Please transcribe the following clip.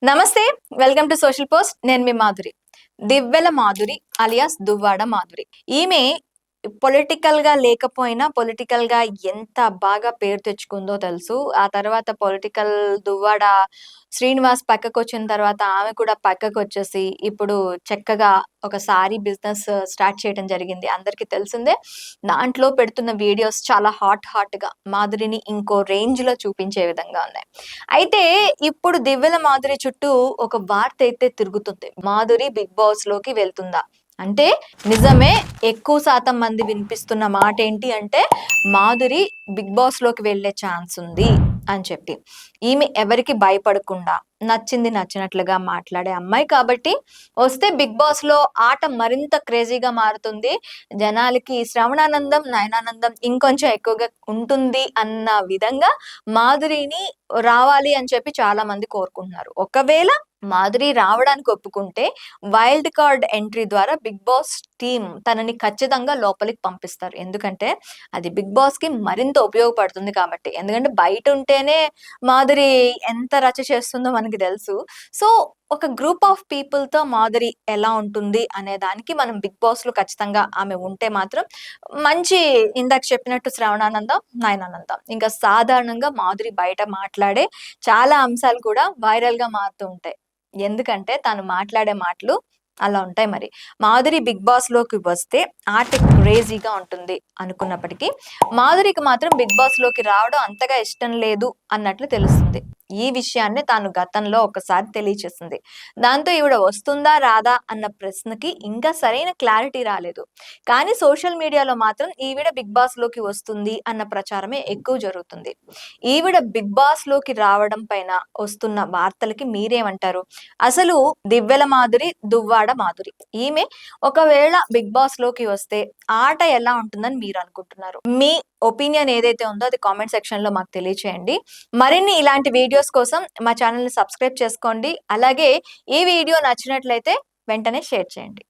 నమస్తే, welcome to social post. నేను మీ మాధురి. దివ్వెల Madhuri alias Duvvada Madhuri. ఈమె పొలిటికల్ గా లేకపోయినా పొలిటికల్ గా ఎంత బాగా పేరు తెచ్చుకుందో తెలుసు. ఆ తర్వాత పొలిటికల్ దువ్వాడ శ్రీనివాస్ పక్కకు వచ్చిన తర్వాత ఆమె కూడా పక్కకు వచ్చేసి ఇప్పుడు చక్కగా ఒక సారీ బిజినెస్ స్టార్ట్ చేయడం జరిగింది. అందరికీ తెలిసిందే. దాంట్లో పెడుతున్న వీడియోస్ చాలా హాట్ గా మాధురిని ఇంకో రేంజ్ లో చూపించే విధంగా ఉన్నాయి. అయితే ఇప్పుడు దివ్యల మాధురి చుట్టూ ఒక వార్త అయితే తిరుగుతుంది. మాధురి బిగ్ బాస్ లోకి వెళ్తుందా అంటే నిజమే. ఎక్కువ శాతం మంది వినిపిస్తున్న మాట ఏంటి అంటే మాధురి బిగ్ బాస్ లోకి వెళ్లే ఛాన్స్ ఉంది అని చెప్పి. ఈమె ఎవరికి భయపడకుండా నచ్చింది నచ్చినట్లుగా మాట్లాడే అమ్మాయి కాబట్టి వస్తే బిగ్ బాస్ లో ఆట మరింత క్రేజీగా మారుతుంది. జనాలకి శ్రవణానందం నయనానందం ఇంకొంచెం ఎక్కువగా ఉంటుంది అన్న విధంగా మాధురిని రావాలి అని చెప్పి చాలా మంది కోరుకుంటున్నారు. ఒకవేళ మాధురి రావడానికి ఒప్పుకుంటే వైల్డ్ కార్డ్ ఎంట్రీ ద్వారా బిగ్ బాస్ టీమ్ తనని ఖచ్చితంగా లోపలికి పంపిస్తారు. ఎందుకంటే అది బిగ్ బాస్ కి మరింత ఉపయోగపడుతుంది కాబట్టి. ఎందుకంటే బయట ఉంటేనే మాధురి ఎంత రచ్చ చేస్తుందో మనకి తెలుసు. సో ఒక గ్రూప్ ఆఫ్ పీపుల్ తో మాధురి ఎలా ఉంటుంది అనే దానికి మనం బిగ్ బాస్ లో ఖచ్చితంగా ఆమె ఉంటే మాత్రం మంచి, ఇందాక చెప్పినట్టు శ్రవణానందం నయనానందం ఇంకా సాధారణంగా మాధురి బయట మాట్లాడే చాలా అంశాలు కూడా వైరల్ గా మారుతూ ఉంటాయి. ఎందుకంటే తను మాట్లాడే మాటలు అలా ఉంటాయి. మరి మాధురి బిగ్ బాస్ లోకి వస్తే ఆట క్రేజీగా ఉంటుంది అనుకున్నప్పటికీ మాధురికి మాత్రం బిగ్ బాస్ లోకి రావడం అంతగా ఇష్టం లేదు అన్నట్లు తెలుస్తుంది. ఈ విషయాన్ని తాను గతంలో ఒకసారి తెలియచేసింది. దాంతో ఈవిడ వస్తుందా రాదా అన్న ప్రశ్నకి ఇంకా సరైన క్లారిటీ రాలేదు. కానీ సోషల్ మీడియాలో మాత్రం ఈవిడ బిగ్ బాస్ లోకి వస్తుంది అన్న ప్రచారమే ఎక్కువ జరుగుతుంది. ఈవిడ బిగ్ బాస్ లోకి రావడం పైన వస్తున్న వార్తలకి మీరేమంటారు? అసలు దివ్వెల మాధురి దువ్వాడ మాధురి ఈమె ఒకవేళ బిగ్ బాస్ లోకి వస్తే ఆట ఎలా ఉంటుందని మీరు అనుకుంటున్నారు? మీ ఒపీనియన్ ఏదైతే ఉందో అది కామెంట్ సెక్షన్ లో మాకు తెలియచేయండి. మరిన్ని ఇలాంటి వీడియోస్ కోసం మా ఛానల్ ని సబ్స్క్రైబ్ చేసుకోండి. అలాగే ఈ వీడియో నచ్చినట్లయితే వెంటనే షేర్ చేయండి.